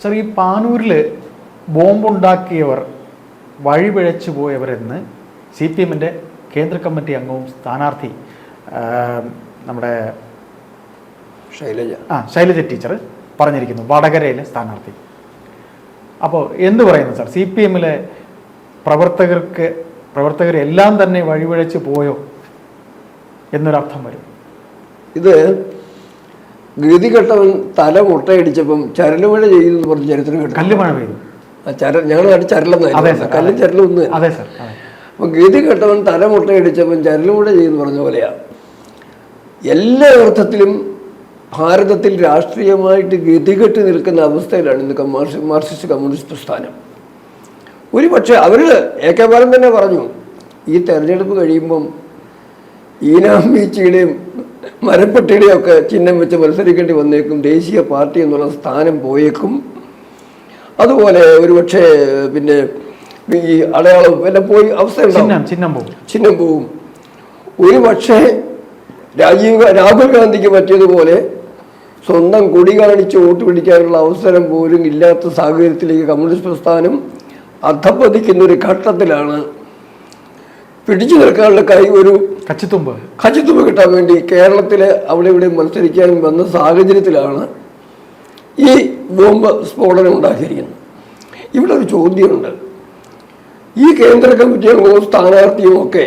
Sir, ഈ പാനൂരിൽ ബോംബുണ്ടാക്കിയവർ വഴിപിഴച്ചു പോയവരെന്ന് CPM-ൻ്റെ കേന്ദ്ര committee അംഗവും സ്ഥാനാർത്ഥി നമ്മുടെ ശൈലജ ടീച്ചർ പറഞ്ഞിരിക്കുന്നു, വടകരയിലെ സ്ഥാനാർത്ഥി. അപ്പോൾ എന്ത് പറയുന്നു സാർ? CPM-ലെ പ്രവർത്തകരെല്ലാം തന്നെ വഴിപിഴച്ച് പോയോ എന്നൊരർത്ഥം വരും. ഇത് ഗതികെട്ടവൻ തല മുട്ടയടിച്ചപ്പം ചരലുമഴ ചെയ്തു പറഞ്ഞ ചരിത്രം കേട്ടു. കല്ലുമഴ പെയ്തു. ഞങ്ങളുടെ നാട്ടിൽ ചരലെന്നായിരുന്നു, കല്ലും ചരലും ഒന്ന്. അതെ സാർ. അപ്പം ഗതികെട്ടവൻ തല മുട്ടയടിച്ചപ്പം ചരലുമഴ ചെയ്യുന്നു പറഞ്ഞ പോലെയാണ്. എല്ലാ അർത്ഥത്തിലും ഭാരതത്തിൽ രാഷ്ട്രീയമായിട്ട് ഗതികെട്ട് നിൽക്കുന്ന അവസ്ഥയിലാണ് ഇന്ന് മാർക്സിസ്റ്റ് കമ്മ്യൂണിസ്റ്റ് പ്രസ്ഥാനം. ഒരുപക്ഷെ അവർ AK ബാലൻ തന്നെ പറഞ്ഞു, ഈ തെരഞ്ഞെടുപ്പ് കഴിയുമ്പം ഈനാമ്പീച്ചിയുടെയും മരപ്പെട്ടിയുടെയും ഒക്കെ ചിഹ്നം വെച്ച് മത്സരിക്കേണ്ടി വന്നേക്കും, ദേശീയ പാർട്ടി എന്നുള്ള സ്ഥാനം പോയേക്കും. അതുപോലെ ഒരുപക്ഷെ പിന്നെ ഈ അടയാളം എല്ലാം പോയി അവസ്ഥ ചിഹ്നം പോവും. ഒരുപക്ഷെ രാഹുൽ ഗാന്ധിക്ക് പറ്റിയതുപോലെ സ്വന്തം കൊടി കാണിച്ച് വോട്ട് പിടിക്കാനുള്ള അവസരം പോലും ഇല്ലാത്ത സാഹചര്യത്തിലേക്ക് കമ്മ്യൂണിസ്റ്റ് പ്രസ്ഥാനം അധപ്പതിക്കുന്ന ഒരു ഘട്ടത്തിലാണ്. പിടിച്ചു നിൽക്കാനുള്ള ഒരു കച്ചിത്തുമ്പ് കിട്ടാൻ വേണ്ടി കേരളത്തിലെ അവിടെ ഇവിടെ മത്സരിക്കാനും വന്ന സാഹചര്യത്തിലാണ് ഈ ബോംബ് സ്ഫോടനം ഉണ്ടാക്കിയിരിക്കുന്നത്. ഇവിടെ ഒരു ചോദ്യമുണ്ട്. ഈ കേന്ദ്ര കമ്മിറ്റി അംഗവും സ്ഥാനാർത്ഥിയും ഒക്കെ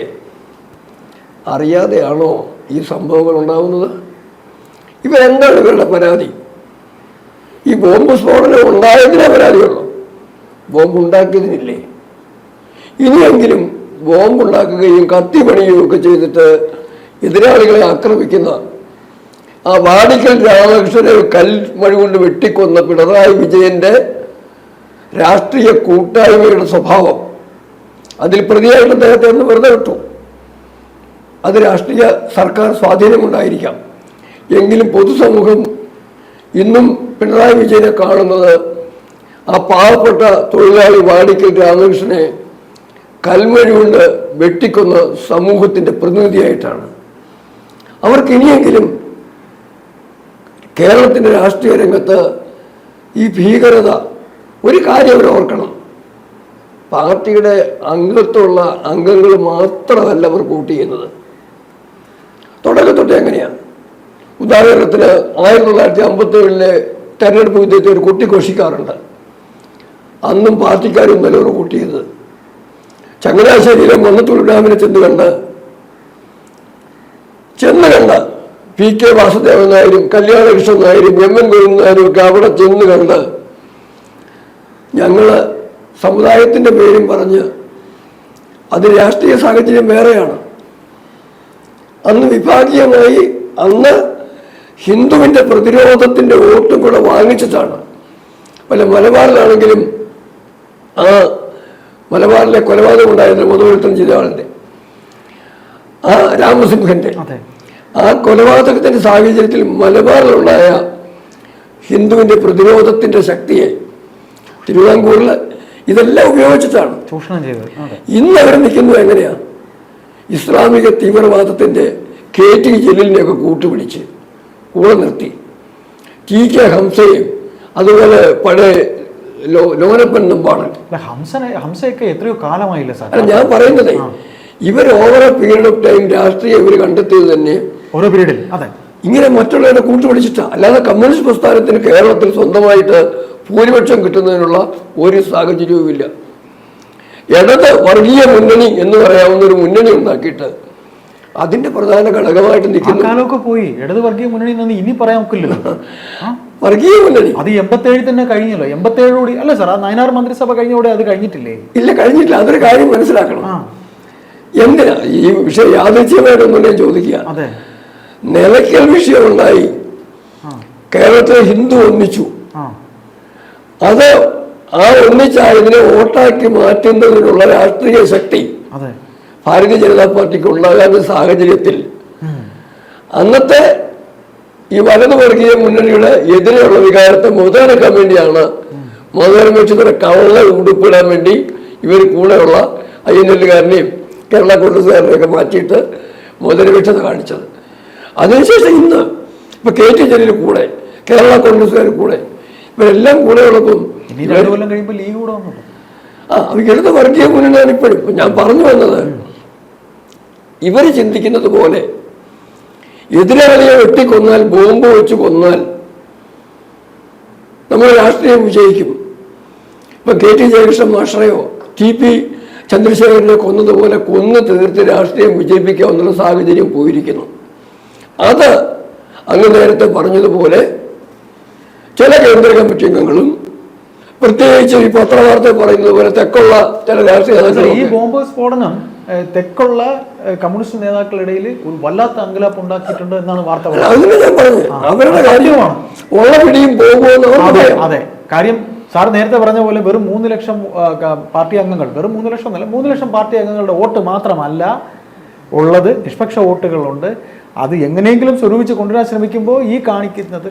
അറിയാതെയാണോ ഈ സംഭവങ്ങൾ ഉണ്ടാകുന്നത്? ഇവരെന്താണ് ഇവരുടെ പരാതി? ഈ ബോംബ് സ്ഫോടനം ഉണ്ടായതിനെ പരാതിയുള്ളൂ, ബോംബ് ഉണ്ടാക്കിയതിനില്ലേ? ഇനിയെങ്കിലും ബോംബുണ്ടാക്കുകയും കത്തിപ്പണിയുകയും ഒക്കെ ചെയ്തിട്ട് എതിരാളികളെ ആക്രമിക്കുന്ന ആ വാടിക്കൽ രാമകൃഷ്ണനെ കൽമഴ കൊണ്ട് വെട്ടിക്കൊന്ന പിണറായി വിജയന്റെ രാഷ്ട്രീയ കൂട്ടായ്മയുടെ സ്വഭാവം, അതിൽ പ്രതിയായിട്ട് അദ്ദേഹത്തെ ഒന്ന് വെറുതെ വിട്ടു. അത് രാഷ്ട്രീയ സർക്കാർ സ്വാധീനമുണ്ടായിരിക്കാം. എങ്കിലും പൊതുസമൂഹം ഇന്നും പിണറായി വിജയനെ കാണുന്നത് ആ പാവപ്പെട്ട തൊഴിലാളി വാടിക്കൽ രാമകൃഷ്ണനെ കൽമഴ കൊണ്ട് വെട്ടിക്കൊന്ന സമൂഹത്തിൻ്റെ പ്രതിനിധിയായിട്ടാണ്. അവർക്ക് ഇനിയെങ്കിലും കേരളത്തിൻ്റെ രാഷ്ട്രീയ രംഗത്ത് ഈ ഭീകരത, ഒരു കാര്യം അവർ ഓർക്കണം, പാർട്ടിയുടെ അംഗത്വമുള്ള അംഗങ്ങൾ മാത്രമല്ല അവർ വോട്ട് ചെയ്യുന്നത്. തുടക്കത്തൊട്ട് എങ്ങനെയാണ്? ഉദാഹരണത്തിന് 1957 തെരഞ്ഞെടുപ്പ് വിദ്യത്തെ ഒരു കൊട്ടിഘോഷിക്കാറുണ്ട്. അന്നും പാർട്ടിക്കാരൊന്നല്ല അവർ വോട്ട് ചെയ്തത്. ചങ്ങനാശ്ശേരിയിലെ മണ്ണത്തൂർ ഡാമിനെ ചെന്ന് കണ്ട് PK വാസുദേവൻ നായരും കല്യാണകൃഷ്ണൻ നായരും MN ഗോവിന്ദൻ നായരും ഒക്കെ അവിടെ ചെന്ന് കണ്ട് ഞങ്ങൾ സമുദായത്തിൻ്റെ പേരും പറഞ്ഞ്, അത് രാഷ്ട്രീയ സാഹചര്യം വേറെയാണ്. അന്ന് വിഭാഗീയമായി അന്ന് ഹിന്ദുവിൻ്റെ പ്രതിരോധത്തിൻ്റെ വോട്ടും കൂടെ വാങ്ങിച്ചിട്ടാണ്. പല മലബാറിലാണെങ്കിലും ആ മലബാറിലെ കൊലപാതകം ഉണ്ടായിരുന്നു, മുതലെടുത്തം ചെയ്ത ആളിൻ്റെ, ആ രാമസിംഹൻ്റെ, ആ കൊലപാതകത്തിൻ്റെ സാഹചര്യത്തിൽ മലബാറിലുണ്ടായ ഹിന്ദുവിൻ്റെ പ്രതിരോധത്തിൻ്റെ ശക്തിയെ തിരുവിതാംകൂറിൽ ഇതെല്ലാം ഉപയോഗിച്ചിട്ടാണ് ചൂഷണം ചെയ്തത്. ഇന്ന് അവർ നിൽക്കുന്നത് എങ്ങനെയാ? ഇസ്ലാമിക തീവ്രവാദത്തിൻ്റെ KT ജലീലിനെയൊക്കെ കൂട്ടുപിടിച്ച് കൂടെ നിർത്തി, TK ഹംസയും അതുപോലെ പഴയ ലോനപ്പൻ നമ്പാടൻ. ഹംസയൊക്കെ എത്രയോ കാലമായില്ല സാർ. അല്ല, ഞാൻ പറയുന്നത് ഇവർ over A period of time രാഷ്ട്രീയം ഇവർ കണ്ടെത്തിയത് തന്നെ ഓരോ പീരീഡിൽ ഇങ്ങനെ മറ്റുള്ളവരെ കൂട്ടുപിടിച്ചിട്ടാ. അല്ലാതെ കമ്മ്യൂണിസ്റ്റ് പ്രസ്ഥാനത്തിന് കേരളത്തിൽ സ്വന്തമായിട്ട് ഭൂരിപക്ഷം കിട്ടുന്നതിനുള്ള ഒരു സാഹചര്യവുമില്ല. ഇടത് വർഗീയ മുന്നണി എന്ന് പറയാവുന്ന ഒരു മുന്നണി ഉണ്ടാക്കിയിട്ട് അതിന്റെ പ്രധാന ഘടകമായിട്ട് നിൽക്കുന്നു. പോയി ഇടത് വർഗീയ മുന്നണി ഇനി പറയാൻ ഒക്കില്ലല്ലോ. വർഗീയ മുന്നണി അത് 87 തന്നെ കഴിഞ്ഞല്ലോ. 87 അല്ല സാർ, ആ നയനാർ മന്ത്രിസഭ കഴിഞ്ഞോടെ അത് കഴിഞ്ഞിട്ടില്ലേ? ഇല്ല, കഴിഞ്ഞിട്ടില്ല. അതൊരു കാര്യം മനസ്സിലാക്കണം. എന്തിനാ ഈ വിഷയം യാദൃച്ഛികമായിട്ടൊന്നും ഞാൻ ചോദിക്കുക. നിലയ്ക്കൽ വിഷയമുണ്ടായി, കേരളത്തിലെ ഹിന്ദു ഒന്നിച്ചു. അത് ആ ഒന്നിച്ചായതിനെ വോട്ടാക്കി മാറ്റുന്നതിനുള്ള രാഷ്ട്രീയ ശക്തി ഭാരതീയ ജനതാ പാർട്ടിക്ക് ഉണ്ടാകാത്ത സാഹചര്യത്തിൽ അന്നത്തെ ഈ വലതു വർഗീയ മുന്നണിയുടെ എതിരെയുള്ള വികാരത്തെ മുതലെടുക്കാൻ വേണ്ടിയാണ് മതനിരപേക്ഷതയുടെ കവള ഉടുപ്പിടാൻ വേണ്ടി ഇവർ കൂടെയുള്ള INL-കാരനെയും കേരള കോൺഗ്രസ്സുകാരനെയൊക്കെ മാറ്റിയിട്ട് മതനിരപേക്ഷത കാണിച്ചത്. അതിനുശേഷം ഇന്ന് ഇപ്പൊ KT ജലീൽ കൂടെ, കേരള കോൺഗ്രസ്സുകാർ കൂടെ, ഇവരെല്ലാം കൂടെ ഉള്ളപ്പം ഇനി 2 കൊല്ലം കഴിയുമ്പോൾ ലീഗ് കൂടെ വന്നു. ഇടത് വർഗീയ മുന്നണിയാണ് ഇപ്പോഴും. ഞാൻ പറഞ്ഞു വന്നത്, ഇവർ ചിന്തിക്കുന്നത് പോലെ എതിരാളിയെ വെട്ടിക്കൊന്നാൽ, ബോംബ് വെച്ച് കൊന്നാൽ നമ്മൾ രാഷ്ട്രീയം വിജയിക്കും. ഇപ്പൊ KT ജയകൃഷ്ണൻ മാഷറെയോ TP ചന്ദ്രശേഖരനെ കൊന്നതുപോലെ കൊന്നു തീർത്ത് രാഷ്ട്രീയം വിജയിപ്പിക്കാവുന്ന സാഹചര്യം പോയിരിക്കുന്നു. അത് അങ്ങ് നേരത്തെ പറഞ്ഞതുപോലെ ചില കേന്ദ്ര കമ്മിറ്റി അംഗങ്ങളും, പ്രത്യേകിച്ച് ഈ പത്രവാർത്ത പറയുന്നത് പോലെ തെക്കുള്ള ചില രാഷ്ട്രീയ നേതാക്കൾ, ഈ ബോംബ് സ്ഫോടനം തെക്കുള്ള കമ്മ്യൂണിസ്റ്റ് നേതാക്കളിടയിൽ ഒരു വല്ലാത്ത അങ്കലാപ്പ് ഉണ്ടാക്കിയിട്ടുണ്ട് എന്നാണ് വാർത്ത. അതിന് ഞാൻ പറഞ്ഞു, അവരുടെ കാര്യമാണ് ഉള്ള പിടിയും പോകുമെന്ന്. അതെ, കാര്യം സാർ നേരത്തെ പറഞ്ഞ പോലെ വെറും 3 ലക്ഷം പാർട്ടി അംഗങ്ങൾ, വെറും 3 ലക്ഷം എന്നല്ല, 3 ലക്ഷം പാർട്ടി അംഗങ്ങളുടെ വോട്ട് മാത്രമല്ല ഉള്ളത്, നിഷ്പക്ഷ വോട്ടുകളുണ്ട്. അത് എങ്ങനെയെങ്കിലും സ്വരൂപിച്ച് കൊണ്ടുവരാൻ ശ്രമിക്കുമ്പോൾ ഈ കാണിക്കുന്നത്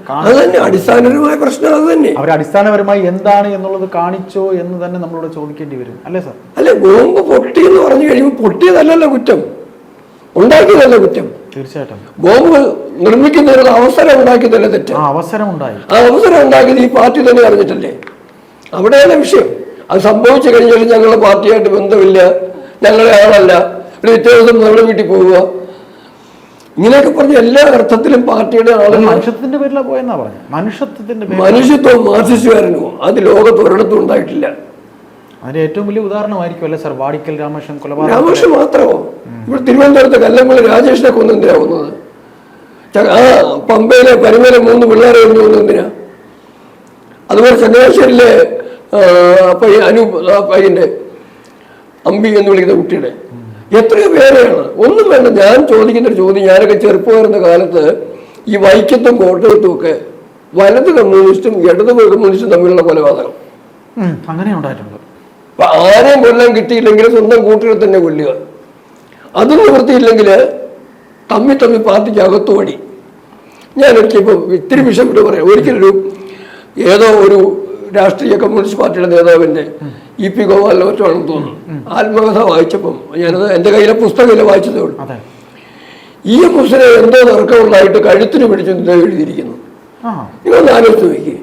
അടിസ്ഥാനപരമായ പ്രശ്നം അത് തന്നെ. അവർ അടിസ്ഥാനപരമായി എന്താണ് എന്നുള്ളത് കാണിച്ചോ എന്ന് തന്നെ നമ്മളോട് ചോദിക്കേണ്ടി വരും, അല്ലേ സാർ? അല്ലെ, ബോംബ് പൊട്ടി എന്ന് പറഞ്ഞു കഴിയുമ്പോൾ പൊട്ടിയതല്ലല്ലോ കുറ്റം, ഉണ്ടാക്കിയതല്ല കുറ്റം. തീർച്ചയായിട്ടും ബോംബ് നിർമ്മിക്കുന്നതിനുള്ള അവസരം ഉണ്ടാക്കിയതല്ല തെറ്റ്. അവസരം ഉണ്ടായി, ആ അവസരം ഉണ്ടാക്കിയത് ഈ പാർട്ടി തന്നെ അറിഞ്ഞിട്ടല്ലേ. അവിടെയാണ് വിഷയം. അത് സംഭവിച്ചു കഴിഞ്ഞാൽ ഞങ്ങളുടെ പാർട്ടിയായിട്ട് ബന്ധമില്ല, ഞങ്ങളെ ആളല്ല, ഒരു വ്യത്യാസം നമ്മുടെ വീട്ടിൽ പോവുക, ഇങ്ങനെയൊക്കെ പറഞ്ഞ എല്ലാ അർത്ഥത്തിലും പാർട്ടിയുടെ ആളുകൾ മനുഷ്യത്വത്തിന്റെ പേരിലാണ് പോയെന്നാ പറഞ്ഞു. മനുഷ്യത്വവും മാർക്സിസ്റ്റുകാരനോ അത് ലോകത്ത് ഒരിടത്തും ഉണ്ടായിട്ടില്ല. അതിന്റെ ഏറ്റവും വലിയ ഉദാഹരണമായിരിക്കും അല്ലെ സാർ വാടിക്കൽ രാമകൃഷ്ണൻ കൊലപാതകം. രാമകൃഷ്ണൻ മാത്രമോ? ഇവിടെ തിരുവനന്തപുരത്ത് കല്ലമ്പള്ളി രാജേഷിനെ കൊന്നെന്തിനാ കൊന്നത്? പമ്പയിലെ പരിമല 3 പിള്ളേരെ കൊന്നെന്തിനാ? അതുപോലെ ചങ്ങനാശ്ശേരിയിലെ പയ്യന്റെ അമ്പി എന്ന് വിളിക്കുന്ന കുട്ടിയുടെ എത്രയോ പേരെയാണ്. ഒന്നും വേണ്ട, ഞാൻ ചോദിക്കുന്നൊരു ചോദ്യം, ഞാനൊക്കെ ചെറുപ്പമായിരുന്ന കാലത്ത് ഈ വൈക്കത്തും കോട്ടയത്തും ഒക്കെ വലത് കമ്മ്യൂണിസ്റ്റും ഇടത് കമ്മ്യൂണിസ്റ്റും തമ്മിലുള്ള കൊലപാതകം അങ്ങനെ ഉണ്ടായിട്ടുണ്ട്. അപ്പൊ ആരെയും കൊല്ലാൻ കിട്ടിയില്ലെങ്കിൽ സ്വന്തം കൂട്ടുകാരെ തന്നെ കൊല്ലുക. അതും നിവൃത്തിയില്ലെങ്കിൽ തമ്മി പാർട്ടിക്ക് അകത്തു വടി. ഞാനൊരിക്കൽ ഇപ്പൊ ഇത്തിരി വിഷയപ്പെട്ട് പറയാം. ഒരിക്കലൊരു ഏതോ ഒരു രാഷ്ട്രീയ കമ്മ്യൂണിസ്റ്റ് പാർട്ടിയുടെ നേതാവിന്റെ EP ഗോപാലിനെ മറ്റാണെന്ന് തോന്നുന്നു, ആത്മകഥ വായിച്ചപ്പം, ഞാനത് എൻ്റെ കയ്യിലെ പുസ്തകമില്ല, വായിച്ചതേ ഉള്ളൂ. EMS എന്തോ തർക്കമുണ്ടായിട്ട് കഴുത്തിന് പിടിച്ചു എഴുതിയിരിക്കുന്നു. നിങ്ങളൊന്ന് ആലോചിച്ച് നോക്കി,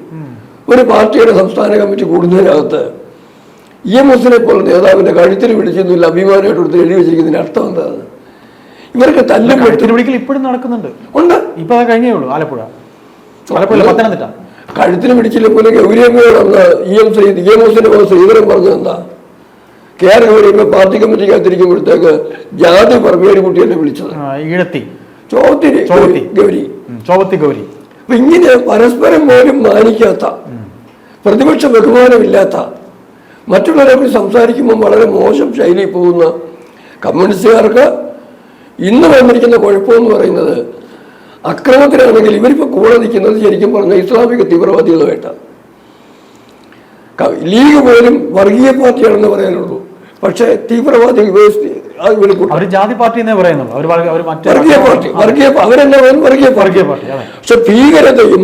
ഒരു പാർട്ടിയുടെ സംസ്ഥാന കമ്മിറ്റി കൂടുന്നതിനകത്ത് EMS പോലെ നേതാവിന്റെ കഴുത്തിന് പിടിച്ചൊന്നുമില്ല അഭിമാനമായിട്ട് കൊടുത്ത് എഴുതി വെച്ചിരിക്കുന്നതിന് അർത്ഥം എന്താണ്? ഇവർക്ക് തല്ലും പിടിക്കൽ ഇപ്പോഴും നടക്കുന്നുണ്ട്. ഉണ്ട്. ഇപ്പൊ കഴിഞ്ഞേ ഉള്ളൂ ആലപ്പുഴ, പത്തനംതിട്ട. കഴുത്തിന് പിടിച്ചില്ല പോലെ ഗൗരിയമ്മയോടന്ന് EMS ശ്രീധരൻ പറഞ്ഞത് എന്താ? KR ഗൗരിയമ്മ പാർട്ടി കമ്മിറ്റിക്ക് അകത്തിരിക്കുമ്പോഴത്തേക്ക് ജാതി പറഞ്ഞൊരു കുട്ടിയല്ലേ വിളിച്ചത്, ചോവത്തി ഗൗരി. അപ്പൊ ഇങ്ങനെ പരസ്പരം പോലും മാനിക്കാത്ത, പ്രതിപക്ഷ ബഹുമാനമില്ലാത്ത, മറ്റുള്ളവരെ കുറിച്ച് സംസാരിക്കുമ്പോൾ വളരെ മോശം ശൈലിയിൽ പോകുന്ന കമ്മ്യൂണിസ്റ്റുകാർക്ക് ഇന്ന് വന്നിരിക്കുന്ന കുഴപ്പമെന്ന് പറയുന്നത്, അക്രമത്തിലാണെങ്കിൽ ഇവരിപ്പോൾ കൂടെ നിൽക്കുന്നത് ശരിക്കും പറഞ്ഞാൽ ഇസ്ലാമിക തീവ്രവാദികളുമായിട്ടാണ്. ലീഗ് പോലും വർഗീയ പാർട്ടിയാണെന്ന് പറയാനുള്ളൂ, പക്ഷേ തീവ്രവാദി ജാതി പാർട്ടി അവരെല്ലാം വർഗീയ പാർട്ടി. പക്ഷെ ഭീകരതയും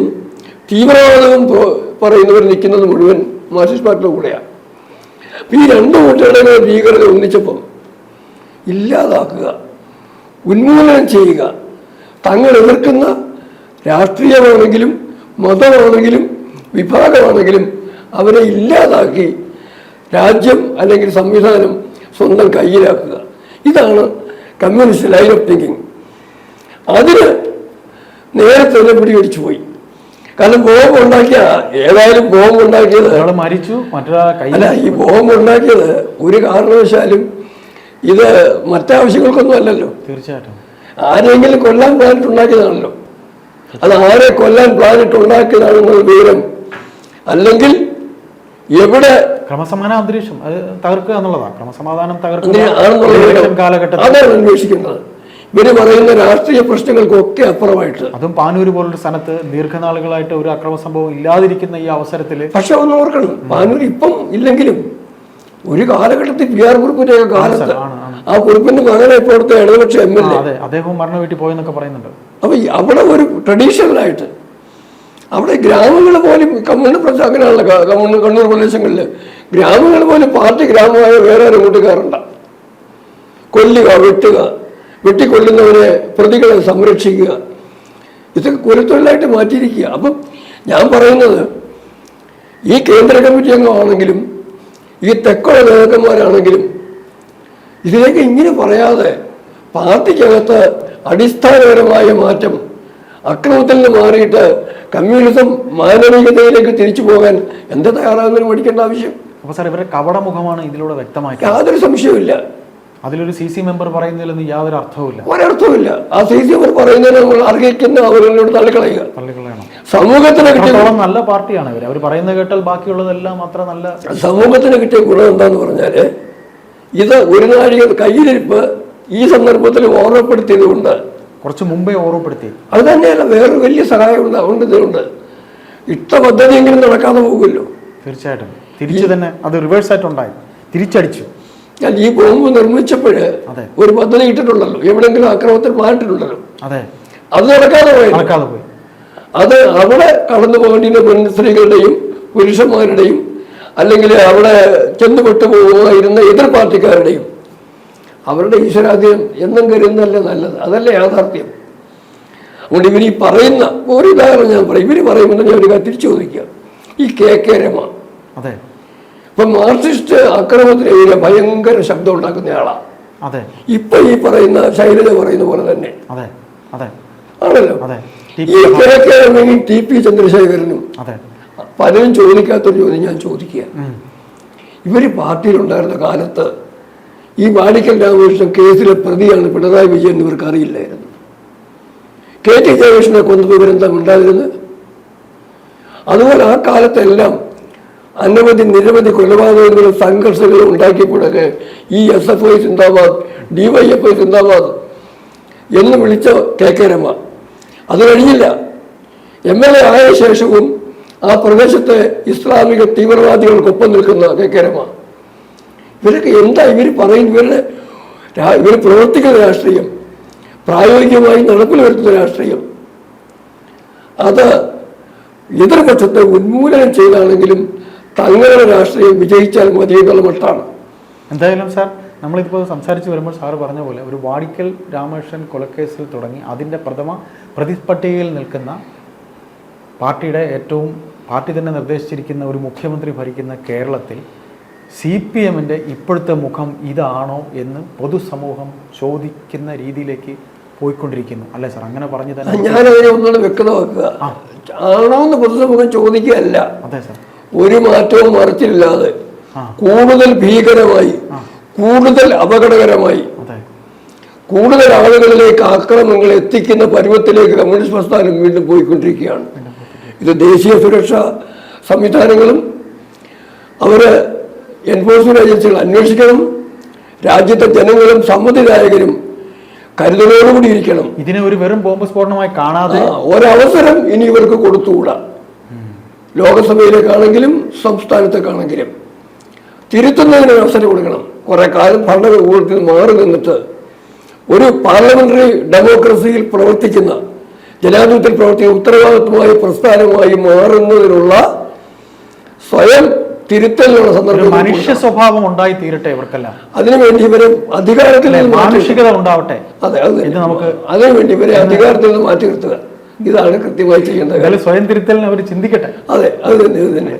തീവ്രവാദവും പറയുന്നവർ നിൽക്കുന്നത് മുഴുവൻ മാർക്സിസ്റ്റ് പാർട്ടിയുടെ കൂടെയാണ്. ഈ 2 കൂട്ടരുടെ ഭീകരത ഒന്നിച്ചപ്പം ഇല്ലാതാക്കുക, ഉന്മൂലനം ചെയ്യുക, തങ്ങൾ എതിർക്കുന്ന രാഷ്ട്രീയമാണെങ്കിലും മതമാണെങ്കിലും വിഭാഗമാണെങ്കിലും അവരെ ഇല്ലാതാക്കി രാജ്യം അല്ലെങ്കിൽ സംവിധാനം സ്വന്തം കയ്യിലാക്കുക. ഇതാണ് കമ്മ്യൂണിസ്റ്റ് ലൈൻ ഓഫ് തിങ്കിങ്. അതിന് നേരത്തെ തന്നെ പിടികടിച്ചു പോയി. കാരണം ബോംബ് ഉണ്ടാക്കിയ ഏതായാലും ബോംബ് ഉണ്ടാക്കിയത് മരിച്ചു, അല്ല, ഈ ബോംബ് ഉണ്ടാക്കിയത് ഒരു കാരണവശാലും ഇത് മറ്റാവശ്യങ്ങൾക്കൊന്നും അല്ലല്ലോ. തീർച്ചയായിട്ടും ആരെങ്കിലും കൊല്ലാൻ പ്ലാനിട്ട് ഉണ്ടാക്കിയതാണല്ലോ. അത് ആരെ കൊല്ലാൻ പ്ലാനിട്ട് ഉണ്ടാക്കിയതാണെന്നുള്ള വിവരം അല്ലെങ്കിൽ എവിടെ ക്രമസമാധാന അന്തരീക്ഷം അത് തകർക്കുക എന്നുള്ളതാണ്. ക്രമസമാധാനം അതാണ് അന്വേഷിക്കുന്നത്. ഇവര് പറയുന്ന രാഷ്ട്രീയ പ്രശ്നങ്ങൾക്കൊക്കെ അപ്പുറമായിട്ട്, അതും പാനൂര് പോലൊരു സ്ഥലത്ത് ദീർഘനാളുകളായിട്ട് ഒരു അക്രമ സംഭവം ഇല്ലാതിരിക്കുന്ന ഈ അവസരത്തില്. പക്ഷെ ഒന്ന് ഓർക്കണം, പാനൂർ ഇപ്പം ഇല്ലെങ്കിലും ഒരു കാലഘട്ടത്തിൽ PR കുറുപ്പിന്റെ കാലത്ത് ആ കുറുപ്പിന്റെ മകനെ ഇപ്പോഴത്തെ ഇടതുപക്ഷ MLA അദ്ദേഹം മരണ വീട്ടിൽ പോയെന്നൊക്കെ പറയുന്നുണ്ട്. അപ്പൊ അവിടെ ഒരു ട്രഡീഷണലായിട്ട് അവിടെ ഗ്രാമങ്ങൾ പോലും കമ്മ്യൂണിസ്റ്റ് അങ്ങനെയാണല്ലോ. കണ്ണൂർ പ്രദേശങ്ങളിൽ ഗ്രാമങ്ങൾ പോലും പാർട്ടി ഗ്രാമമായ വേറെ ആരും കൂട്ടുകാരുണ്ട. കൊല്ലുക, വെട്ടിക്കൊല്ലുന്നവരെ പ്രതികളെ സംരക്ഷിക്കുക, ഇതൊക്കെ കുലത്തൊഴിലായിട്ട് മാറ്റിയിരിക്കുക. അപ്പം ഞാൻ പറയുന്നത് ഈ കേന്ദ്ര കമ്മിറ്റി അംഗമാണെങ്കിലും ഈ തെക്കുള്ള നേതാക്കന്മാരാണെങ്കിലും ഇതിലേക്ക് ഇങ്ങനെ പറയാതെ പാർട്ടിക്കകത്ത് അടിസ്ഥാനപരമായ മാറ്റം, അക്രമത്തിൽ നിന്ന് മാറിയിട്ട് കമ്മ്യൂണിസം മാനവികതയിലേക്ക് തിരിച്ചു പോകാൻ എന്താ തയ്യാറാകുന്നതിന് പഠിക്കേണ്ട ആവശ്യം? അപ്പോൾ സാർ ഇവരുടെ കപടമുഖമാണ് ഇതിലൂടെ വ്യക്തമായി. യാതൊരു സംശയവുമില്ല. അതിലൊരു CC മെമ്പർ പറയുന്നതിലൊന്നും യാതൊരു അർത്ഥവുമില്ല. ഒരർത്ഥവുമില്ല. ആ CC മെമ്പർ പറയുന്നതിന് നമ്മൾ അർഹിക്കുന്ന അവരോട് തള്ളിക്കളയുക. സമൂഹത്തിന് കിട്ടിയ നല്ല പാർട്ടിയാണ് ഇവർ. അവർ പറയുന്നത് കേട്ടാൽ ബാക്കിയുള്ളതെല്ലാം അത്ര നല്ല. സമൂഹത്തിന് കിട്ടിയ ഗുണം എന്താന്ന് പറഞ്ഞാല് ഇത് ഒരു നാഴിക കയ്യിലിരിപ്പ് ഈ സന്ദർഭത്തിൽ ഓർമ്മപ്പെടുത്തിയതുകൊണ്ട് കുറച്ച് മുമ്പേ ഓർമ്മപ്പെടുത്തി. അത് തന്നെയല്ല, വേറൊരു വലിയ സഹായം ഉണ്ട് ഇതുകൊണ്ട്. ഇട്ട പദ്ധതിയെങ്കിലും നടക്കാതെ പോകുമല്ലോ. തീർച്ചയായിട്ടും തിരിച്ചു തന്നെ അത് റിവേഴ്സ് ആയിട്ടുണ്ടായി, തിരിച്ചടിച്ചു. ഈ ബോംബ് നിർമ്മിച്ചപ്പോഴ് ഒരു പദ്ധതി ഇട്ടിട്ടുണ്ടല്ലോ, എവിടെയെങ്കിലും ആക്രമണത്തിൽ മാറ്റിട്ടുണ്ടല്ലോ. അതെ, അത് നടക്കാതെ പോയി. അത് അവിടെ കടന്നു പോകേണ്ടിയ സ്ത്രീകളുടെയും പുരുഷന്മാരുടെയും അല്ലെങ്കിൽ അവിടെ ചെന്നുപെട്ടു പോകുമായിരുന്ന എതിർ പാർട്ടിക്കാരുടെയും അവരുടെ ഈശ്വരാധീനം എന്നും കരുതുന്നതല്ലേ നല്ലത്. അതല്ലേ യാഥാർത്ഥ്യം. അതുകൊണ്ട് ഇവർ ഈ പറയുന്ന ഒരു ഉദാഹരണം ഞാൻ പറയും. ഇവർ പറയുമ്പോൾ ഞാൻ ഒരു കാര്യം തിരിച്ചു ചോദിക്കുക. ഈ KK രമ ഇപ്പൊ മാർക്സിസ്റ്റ് ആക്രമണത്തിനെതിരെ ഭയങ്കര ശബ്ദം ഉണ്ടാക്കുന്നയാളാണ്. ഇപ്പൊ ഈ പറയുന്ന ശൈലജ പറയുന്ന പോലെ തന്നെ ആണല്ലോ. ഈ KK രമയും TP ചന്ദ്രശേഖരനും പലരും ചോദിക്കാത്തൊരു ചോദ്യം ഞാൻ ചോദിക്കുക. ഇവര് പാർട്ടിയിലുണ്ടായിരുന്ന കാലത്ത് ഈ വാടിക്കൽ രാമകൃഷ്ണൻ കേസിലെ പ്രതിയാണ് പിണറായി വിജയൻ ഇവർക്ക് അറിയില്ലായിരുന്നു. KT ജയകൃഷ്ണനെ കൊന്നത് ഇവരെന്താ ഉണ്ടായിരുന്നത്? അതുപോലെ ആ കാലത്തെല്ലാം നിരവധി കൊലപാതകങ്ങളും സംഘർഷങ്ങളും ഉണ്ടാക്കിയപ്പോഴൊക്കെ ഈ SFI സിന്ദാബാദ്, DYFI സിന്ദാബാദ് എന്ന് വിളിച്ച KK രമ അത് കഴിഞ്ഞില്ല. MLA ആയ ശേഷവും ആ പ്രദേശത്തെ ഇസ്ലാമിക തീവ്രവാദികൾക്കൊപ്പം നിൽക്കുന്ന KK രമ. ഇവരൊക്കെ എന്താ ഇവർ പറയുന്നത്? ഇവർ പ്രവർത്തിക്കുന്ന രാഷ്ട്രീയം, പ്രായോഗികമായി നടപ്പിൽ വരുത്തുന്ന രാഷ്ട്രീയം, അത് എതിർപക്ഷത്തെ ഉന്മൂലനം ചെയ്താണെങ്കിലും തങ്ങളുടെ രാഷ്ട്രീയം വിജയിച്ചാൽ മതി എന്നുള്ള മട്ടാണ്. എന്തായാലും സാർ, നമ്മളിപ്പോൾ സംസാരിച്ച് വരുമ്പോൾ സാറ് പറഞ്ഞ പോലെ ഒരു വാടിക്കൽ രാമകൃഷ്ണൻ കൊലക്കേസിൽ തുടങ്ങി അതിൻ്റെ പ്രഥമ പ്രതിപട്ടികയിൽ നിൽക്കുന്ന പാർട്ടിയുടെ പാർട്ടി തന്നെ നിർദ്ദേശിച്ചിരിക്കുന്ന ഒരു മുഖ്യമന്ത്രി ഭരിക്കുന്ന കേരളത്തിൽ CPMൻ്റെ ഇപ്പോഴത്തെ മുഖം ഇതാണോ എന്ന് പൊതുസമൂഹം ചോദിക്കുന്ന രീതിയിലേക്ക് പോയിക്കൊണ്ടിരിക്കുന്നു അല്ലേ സാർ? അങ്ങനെ പറഞ്ഞു തന്നെ ഞാനതിനെ ഒന്നുകൂടെ വ്യക്തമാക്കുക. ആണോ എന്ന് പൊതുസമൂഹം ചോദിക്കുകയല്ല. അതെ സാർ. ഒരു മാറ്റവും മറിച്ചില്ലാതെ കൂടുതൽ ഭീകരമായി, കൂടുതൽ അപകടകരമായി, കൂടുതൽ ആളുകളിലേക്ക് ആക്രമണങ്ങൾ എത്തിക്കുന്ന പരുവത്തിലേക്ക് കമ്മ്യൂണിസ്റ്റ് പ്രസ്ഥാനം വീണ്ടും പോയിക്കൊണ്ടിരിക്കുകയാണ്. ഇത് ദേശീയ സുരക്ഷാ സംവിധാനങ്ങളും അവര് എൻഫോഴ്സ്മെന്റ് ഏജൻസികൾ അന്വേഷിക്കണം. രാജ്യത്തെ ജനങ്ങളും സമ്മതിദായകരും കരുതലോടുകൂടി ഇരിക്കണം. ഇതിനെ ഒരു വെറും ബോംബ് സ്ഫോടനമായി കാണാതെ ഒരവസരം ഇനി ഇവർക്ക് കൊടുത്തുകൂടാ. ലോകസഭയിലേക്കാണെങ്കിലും സംസ്ഥാനത്തേക്കാണെങ്കിലും തിരുത്തുന്നതിന് അവസരം കൊടുക്കണം. കുറെ കാലം ഭരണകൂടത്തിൽ മാറി നിന്നിട്ട് ഒരു പാർലമെന്ററി ഡെമോക്രസിയിൽ പ്രവർത്തിക്കുന്ന, ജനാധിപത്യത്തിൽ പ്രവർത്തിക്കുന്ന ഉത്തരവാദിത്വമായ പ്രസ്ഥാനമായി മാറുന്നതിനുള്ള സ്വയം തിരുത്തലിനുള്ള സന്ദർഭം, മനുഷ്യ സ്വഭാവം ഉണ്ടായി തീരട്ടെ ഇവർക്കെല്ലാം. അതിനുവേണ്ടി ഇവരെ അധികാരത്തിൽ മാനുഷികത ഉണ്ടാവട്ടെ. അതെ, അതിനുവേണ്ടി ഇവരെ അധികാരത്തിൽ നിന്ന് മാറ്റി നിർത്തുക. ഇതാണ് കൃത്യമായി ചെയ്യേണ്ടത്. സ്വയം തിരുത്തലിന് അവർ ചിന്തിക്കട്ടെ. അതെ, അത് തന്നെ.